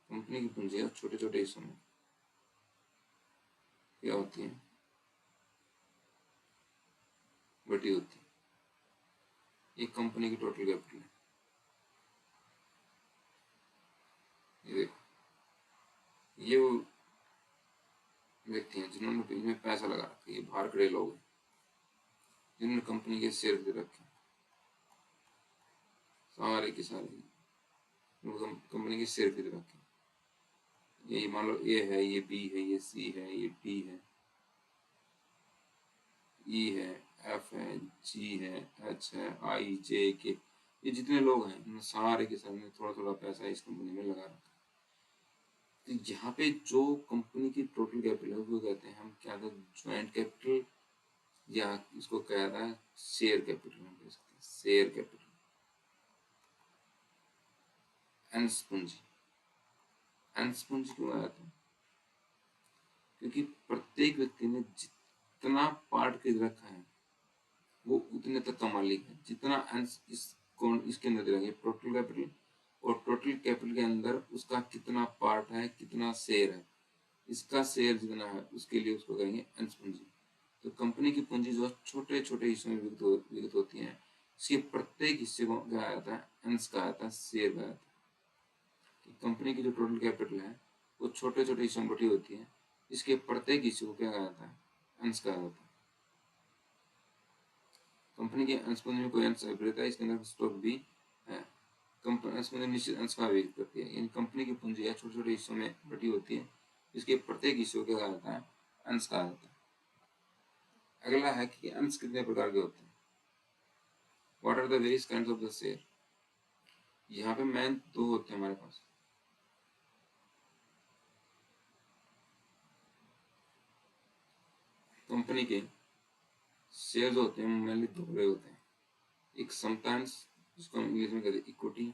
कंपनी की पूंजी है छोटे छोटे हिस्सों में क्या होती है? बटी होती है। एक कंपनी की टोटल कैपिटल है, ये देखो, ये वो व्यक्ति हैं जिन्होंने बीच में पैसा लगा रखा है, ये बाहर खड़े लोग हैं जिन्होंने कंपनी के शेयर दे रखे, सारे के सारे कंपनी के शेयर खरीद रखे। ये मान लो ए है, ये बी है, ये सी है, ये डी है, ई है, एफ है, जी है, एच है, आई, जे, के, ये जितने लोग हैं सारे के सारे थोड़ा थोड़ा पैसा इस कंपनी में लगा रखा है। तो यहाँ पे जो कंपनी की टोटल कैपिटल है वो कहते हैं हम क्या, ज्वाइंट कैपिटल, या इसको कहता है शेयर कैपिटल, हम कह सकते हैं शेयर कैपिटल। अंश पूंजी, अंश पूंजी क्यों आया था? क्योंकि प्रत्येक व्यक्ति ने जितना पार्ट खरीद रखा है वो उतने तक का मालिक है, जितना अंश इसके अंदर रहेंगे टोटल कैपिटल, और टोटल कैपिटल के अंदर उसका कितना पार्ट है, कितना शेयर है, इसका शेयर जितना है उसके लिए उसको कहेंगे अंश पूंजी। तो कंपनी की पूंजी जो छोटे छोटे हिस्सों में विघटित होती है, इसके प्रत्येक हिस्से को क्या आता है? अंश कहा जाता है, शेयर कहा जाता है। कंपनी की जो टोटल कैपिटल है वो छोटे छोटे हिस्सों में बटी होती है, इसके प्रत्येक हिस्से को क्या कहा जाता है? अंश कहा जाता है। कंपनी के अंश पूंजी में कोई अंश अभिप्रेत है, इसके अंदर स्टॉक भी है। कंपनी अंश पूंजी निश्चित अंश का व्यक्त करती है, यानी कंपनी की पूंजी है छोटे छोटे हिस्सों में बटी होती है, इसके प्रत्येक हिस्से को क्या कहा जाता है, अंश कहा जाता है। अगला है कि अंश कितने प्रकार के होते हैं। What are the various kinds of the share. यहाँ पे मेन दो होते हैं हमारे पास। कंपनी के शेयर जो होते हैं मेनली दो तरह होते हैं, एक समटाइम्स जिसको हम इंग्लिश में कहते हैं इक्विटी,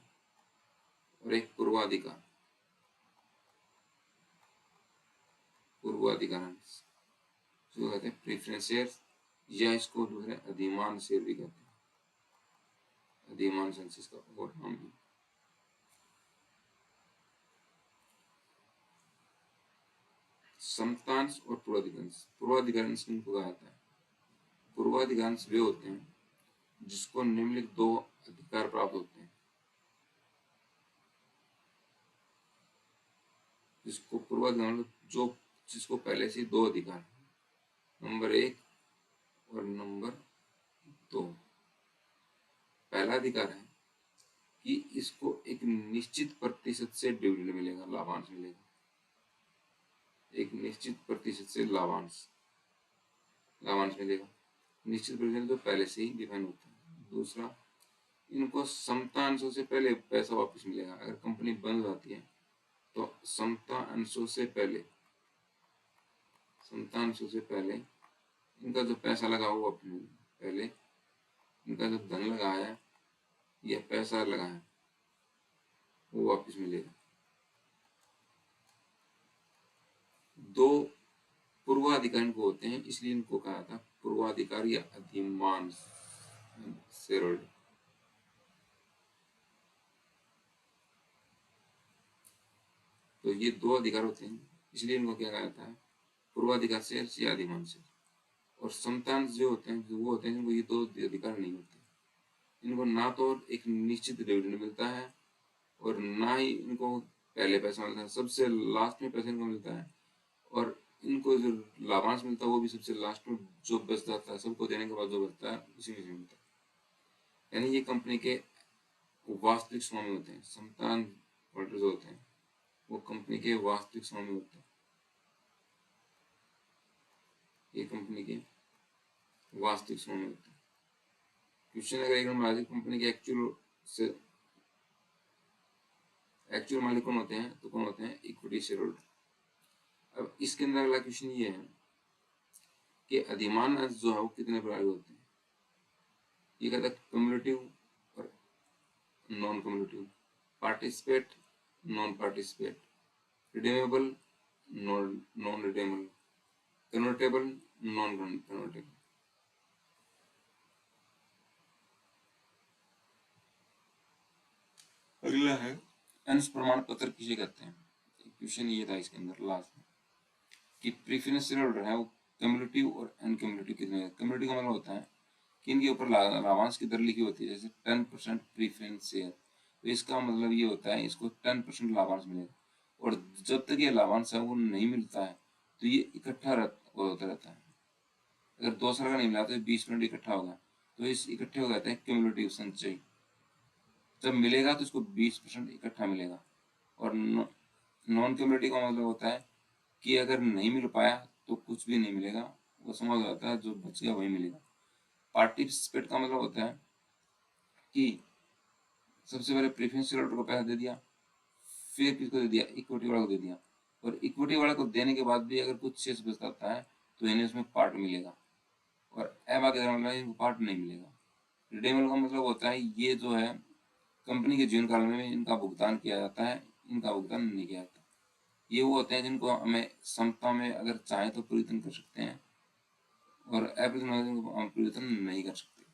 और एक पूर्वाधिकार। पूर्वाधिकार जो कहते हैं प्रेफरेंस शेयर, या इसको दूसरे अधिमान शेयर भी कहते हैं, अधिमान सेंसेस का और नाम भी। समतांश और पूर्वाधिकांश। पूर्वाधिकांश किनको कहा जाता है। पूर्वाधिकांश वे होते हैं जिसको निम्नलिखित दो अधिकार प्राप्त होते हैं। जिसको पूर्वाधिकार जो जिसको पहले से दो अधिकार, नंबर 1 और नंबर 2। पहला अधिकार है कि इसको एक निश्चित प्रतिशत से डिविडेंड मिलेगा, लाभांश मिलेगा, एक निश्चित प्रतिशत से लाभांश मिलेगा। निश्चित प्रतिशत तो पहले से ही डिफाइन होता है। दूसरा, इनको समता अंशों से पहले पैसा वापस मिलेगा। अगर कंपनी बंद हो जाती है तो समता अंशों से पहले इनका जो पैसा लगा वो पहले इनका जो धन लगाया या पैसा लगाया वो वापस मिलेगा। दो पूर्वाधिकारी को होते हैं, इसलिए इनको कहा था पूर्वाधिकारी या अधिमान शेयर। तो ये दो अधिकार होते हैं, इसलिए इनको क्या कहा जाता है, पूर्वाधिकार शेयर या अधिमान शेयर। और समतांश जो होते हैं वो होते हैं जिनको ये दो अधिकार नहीं होते। इनको ना तो एक निश्चित डिविडेंड मिलता है और ना ही इनको पहले पैसा मिलता है, सबसे लास्ट में पैसा इनको मिलता है। और इनको जो लाभांश मिलता है वो भी सबसे लास्ट में जो बच जाता है, सबको देने के बाद जो बचता है उसी में से मिलता है। यानी ये कंपनी के वास्तविक स्वामी होते हैं। समतान होल्डर जो होते हैं वो कंपनी के वास्तविक स्वामी होते हैं। ये कंपनी के वास्तविक स्वामी होते हैं। क्वेश्चन अगर एक नंबर कंपनी के एक्चुअल मालिक कौन होते हैं, तो कौन होते हैं, इक्विटी शेयर होल्डर। अब इसके अंदर अगला क्वेश्चन ये है कि अधिमान अंश जो है वो कितने प्रकार के होते हैं। ये कहता है कम्युलेटिव और non cumulative, participate, non participate, redeemable, non redeemable, convertible, non convertible. अगला है अंश प्रमाण पत्र किसे कहते हैं। क्वेश्चन ये था इसके अंदर लास्ट में कि प्रेफरेंस शेयर होल्डर है वो कम्युलेटिव और अनकम्युलेटिव कितने। कम्युलेटिव का मतलब होता है कि इनके ऊपर लाभांश की दर लिखी होती है, जैसे 10% प्रेफरेंस शेयर, तो इसका मतलब ये होता है इसको 10% लाभांश मिलेगा। और जब तक ये लाभांश है वो नहीं मिलता है तो ये इकट्ठा होता रहता है। अगर 2 साल का नहीं मिला तो 20% इकट्ठा होगा, तो इस इकट्ठे हो जाते हैं क्यूमुलेटिव संचय। जब मिलेगा तो इसको 20% इकट्ठा मिलेगा। और नॉन क्यूमुलेटिव का मतलब होता है कि अगर नहीं मिल पाया तो कुछ भी नहीं मिलेगा, वो समझ आता है जो बच गया वही मिलेगा। पार्टिसिपेट का मतलब होता है कि सबसे पहले प्रेफरेंस शेयर होल्डर को पैसा दे दिया, फिर किसको दे दिया, इक्विटी वाला को दे दिया, और इक्विटी वाला को देने के बाद भी अगर कुछ शेष बचता है तो इन्हें उसमें पार्ट मिलेगा। और एबा के मतलब इनको पार्ट नहीं मिलेगा। रिडीमेबल का मतलब होता है ये जो है कंपनी के जीवन काल में इनका भुगतान किया जाता है, इनका भुगतान नहीं किया जाता। ये वो होते हैं जिनको हमें समता में अगर चाहे तो परिवर्तन कर सकते हैं, और अप्रतिवर्तन को हम परिवर्तन नहीं कर सकते।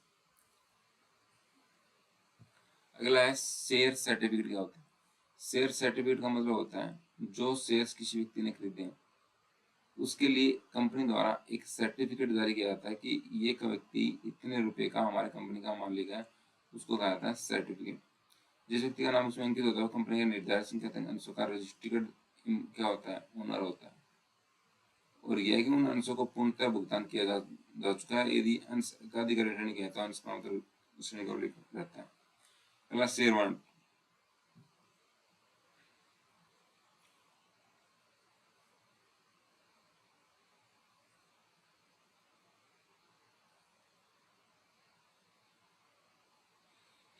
अगला है शेयर सर्टिफिकेट। क्या होता है शेयर सर्टिफिकेट का मतलब होता है जो शेयर्स किसी व्यक्ति ने खरीदे हैं उसके लिए कंपनी द्वारा एक सर्टिफिकेट जारी किया जाता है कि ये व्यक्ति इतने रुपए का हमारे कंपनी का मालिक है, उसको कहा जाता है सर्टिफिकेट। जिस व्यक्ति का नाम उसमें अंकित होता है कंपनी के निर्धारित संख्या अंशों का रजिस्ट्रेटेड क्या होता है, ओनर होता है। और यह कि उन अंशों को पूर्णतः भुगतान किया जा चुका है। यदि अंश एकाधिक श्रेणी के हैं तो अंश का मतलब श्रेणी का उल्लेख रहता है। अगला शेयर वारंट।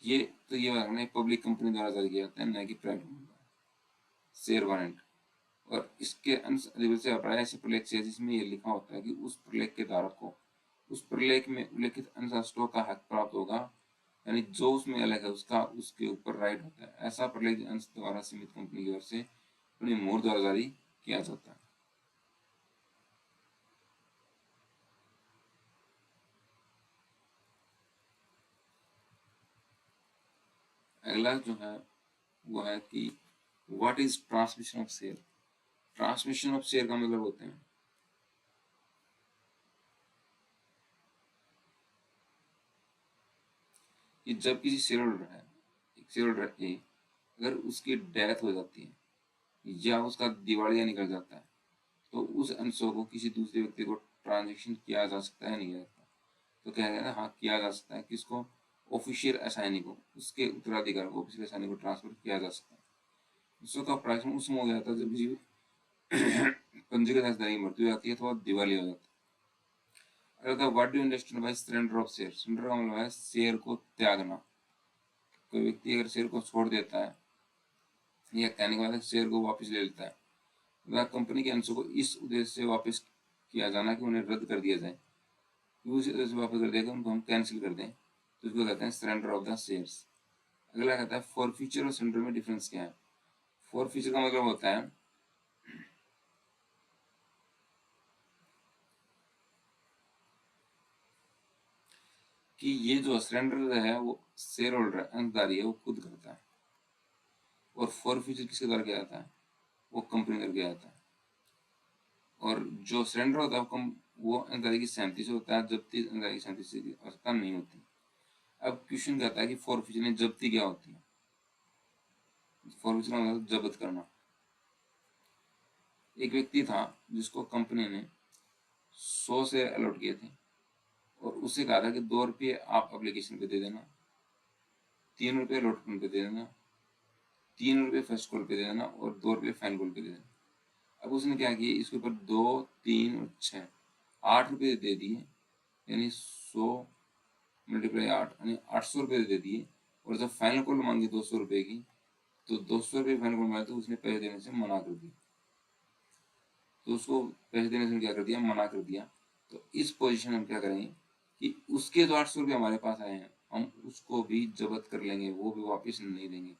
ये तो ये बात है, पब्लिक कंपनी द्वारा जारी किया जाता है, न कि प्राइवेट शेयर वारंट। और इसके अंश अधिबद्ध से अभिप्राय ऐसे प्रलेख से जिसमें ये लिखा होता है कि उस प्रलेख के धारक को उस प्रलेख में उल्लिखित अनुसार स्टॉक का हक प्राप्त होगा, यानी जो उसमें अलग है उसका उसके ऊपर राइट होता है। ऐसा प्रलेख अंश द्वारा सीमित कंपनी की ओर से अपनी मोहर द्वारा जारी किया जाता है। अगला जो है वो है कि what is transmission of share. Transmission of share का मतलब होते हैं कि जब किसी शेयर होल्डर है, एक शेयर होल्डर ए, अगर उसकी डेथ हो जाती है या उसका दिवालिया निकल जाता है तो उस अंशों को किसी दूसरे व्यक्ति को ट्रांजेक्शन किया जा सकता है, नहीं किया जाता। तो कह रहे हैं हाँ किया जा सकता है, किसको, ऑफिशियल असाइनी को, उसके उत्तराधिकार को ऑफिशियल असाइनी को ट्रांसफर किया जा सकता है। अंशों का प्राचीन उस समय हो जाता है जब किसी पंजीकृत हिस्सेदारी की मृत्यु हो जाती है अथवा दिवालिया हो जाता है। अगर what do understand by surrender of share, surrender का मतलब है शेयर को त्यागना। कोई व्यक्ति अगर शेयर को छोड़ देता है या कहने के बाद शेयर को वापस ले लेता है, वह कंपनी के अंशों को इस उद्देश्य से वापस किया जाना कि उन्हें रद्द कर दिया जाए, उस उद्देश्य से वापस कर देगा उनको हम कैंसिल कर दें, तो इसको कहते हैं सरेंडर ऑफ द शेयर्स। अगला कहता है फॉर फ्यूचर और सरेंडर में डिफरेंस क्या है। फॉर फ्यूचर का मतलब होता है कि ये जो सरेंडर है वो शेयर होल्डर अंशधारी है वो खुद करता है, और फॉर फ्यूचर किसके द्वारा किया जाता है, वो कंपनी करके जाता है। और जो सरेंडर होता है वो अंशधारी की सहमति से होता है, जब्ती अंशधारी की सहमति से आवश्यकता नहीं होती। अब क्वेश्चन कहता है कि फॉर फ्यूचर में जब्ती क्या होती है। फॉर फ्यूचर का मतलब जब्त करना। एक व्यक्ति था जिसको कंपनी ने 100 से अलॉट किए थे और उसे कहा था कि 2 रुपये आप एप्लीकेशन पे दे देना, 3 रुपये अलॉटमेंट पे दे देना, 3 रुपये फर्स्ट कॉल पे दे देना और 2 रुपये फाइनल कॉल पे दे देना। अब उसने क्या किया, इसके ऊपर 2, 3 और 6 8 रुपये दे दिए, यानी 100 मल्टीप्लाई 8 यानी 800 रुपये दे दिए। और जब फाइनल कॉल मांगी 200 रुपये की, तो 200 रुपये फाइनल कॉल मांगे तो उसने पैसे देने से मना कर दिया। तो उसको पैसे देने से क्या कर दिया, मना कर दिया। तो इस पोजीशन में हम क्या करेंगे कि उसके जो 800 रुपये हमारे पास आए हैं हम उसको भी जब्त कर लेंगे, वो भी वापस नहीं देंगे।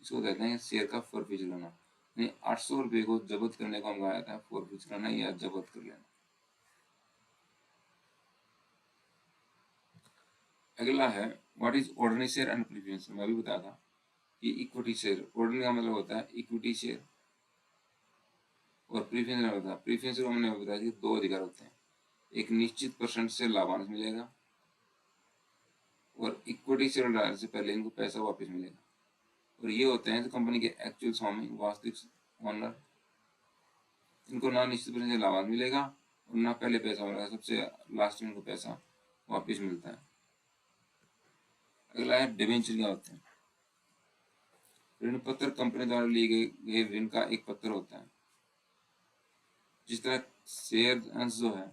इसको कहते हैं शेयर का फॉरफीचर करना। यानी 800 रुपये को जब्त करने को हम कहा जाता है फॉरफीचर करना या जब्त कर लेना। अगला है what is ordinary share and preference. मैं अभी बताया था कि इक्विटी शेयर, ऑर्डिनरी का मतलब होता है इक्विटी शेयर, और प्रीफरेंस का होता है, प्रीफरेंस को हमने बताया कि 2 अधिकार होते हैं, एक निश्चित परसेंट से लाभांश मिलेगा और इक्विटी शेयर डालने से पहले इनको पैसा वापस मिलेगा। और ये होते हैं तो कंपनी के एक्चुअल स्वामी, वास्तविक ओनर। इनको ना निश्चित परसेंट से लाभांश मिलेगा और ना पहले पैसा मिलेगा, सबसे लास्ट में इनको पैसा वापस मिलता है। अगला है डिबेंचर क्या होते हैं। ऋण पत्र कंपनी द्वारा लिए गए ऋण का एक पत्र होता है। जिस तरह शेयर अंश जो है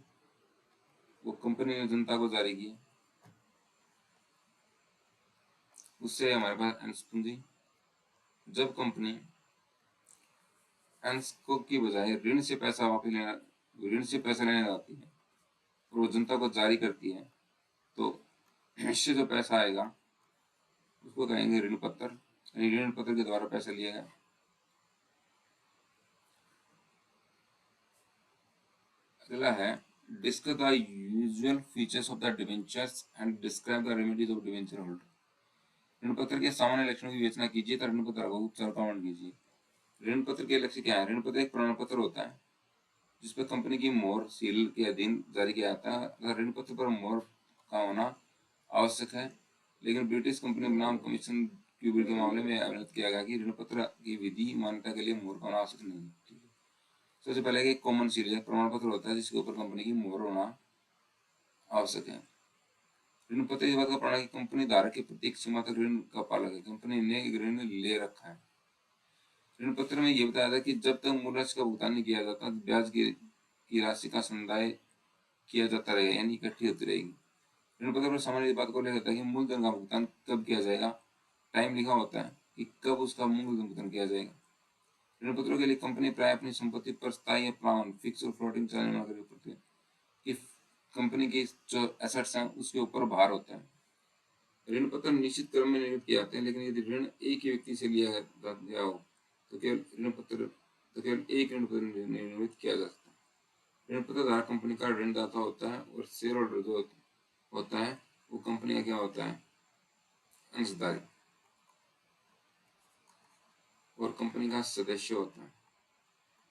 वो कंपनी ने जनता को जारी किए, उससे हमारे पास अंश पूंजी। जब कंपनी अंश को की बजाय ऋण से पैसा वापस लेना, ऋण से पैसा लेने जाती है और वो जनता को जारी करती है, तो इससे जो पैसा आएगा उसको कहेंगे ऋण पत्र, यानी ऋण पत्र के द्वारा पैसा लिया गया। अगला है discuss the usual features of the debentures and describe the remedies of debenture holder. ऋण पत्र के सामान्य लक्षणों की विवेचना कीजिए तथा ऋण पत्र का उपचार का वर्णन कीजिए। ऋण पत्र के लक्ष्य क्या है। ऋण पत्र एक प्रमाण पत्र होता है जिस पर कंपनी की मोहर सील के अधीन जारी किया जाता है। अगर ऋण पत्र पर मोहर का होना आवश्यक है, लेकिन ब्रिटिश कंपनी बनाम कमीशन क्यूबिल के मामले में अवगत किया गया कि ऋण पत्र की विधि मान्यता के लिए मोहर का होना आवश्यक नहीं है। सबसे पहले एक कॉमन सील है, प्रमाण पत्र होता है जिसके ऊपर कंपनी की मोहर होना आवश्यक है। ऋण पत्र इस बात का प्रमाण है कि कंपनी धारक के प्रति एक सीमा तक ऋण का पालक है, कंपनी ने एक ऋण ले रखा है। ऋण पत्र में यह बताया था कि जब तक मूल राशि का भुगतान नहीं किया जाता ब्याज की राशि का संदाय किया जाता रहेगा, यानी इकट्ठी होती रहेगी। ऋण पत्र पर सामान्य बात को लिखा जाता है कि मूलधन का भुगतान कब किया जाएगा, टाइम लिखा होता है कि कब उसका मूल्य भुगतान किया जाएगा। ऋण पत्रों के लिए कंपनी प्राय अपनी संपत्ति पर स्थायी प्रमाण फिक्स और फ्लोटिंग चार्ज जमा करनी पड़ती है कि कंपनी की जो एसेट्स हैं उसके ऊपर भार होता है। ऋण पत्र निश्चित क्रम में निर्मित किए जाते हैं, लेकिन यदि ऋण एक ही व्यक्ति से लिया गया हो तो केवल एक ऋण पत्र निर्मित किया जा सकता है। ऋण पत्र धारक कंपनी का ऋणदाता होता है और शेयर होल्डर जो होता है वो कंपनी का क्या होता है, अंशधारी, और कंपनी का सदस्य होता है।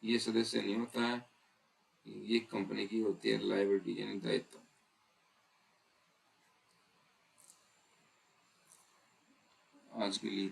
ये सदस्य नहीं होता है, ये कंपनी की होती है लायबिलिटी यानी दायित्व। आज के लिए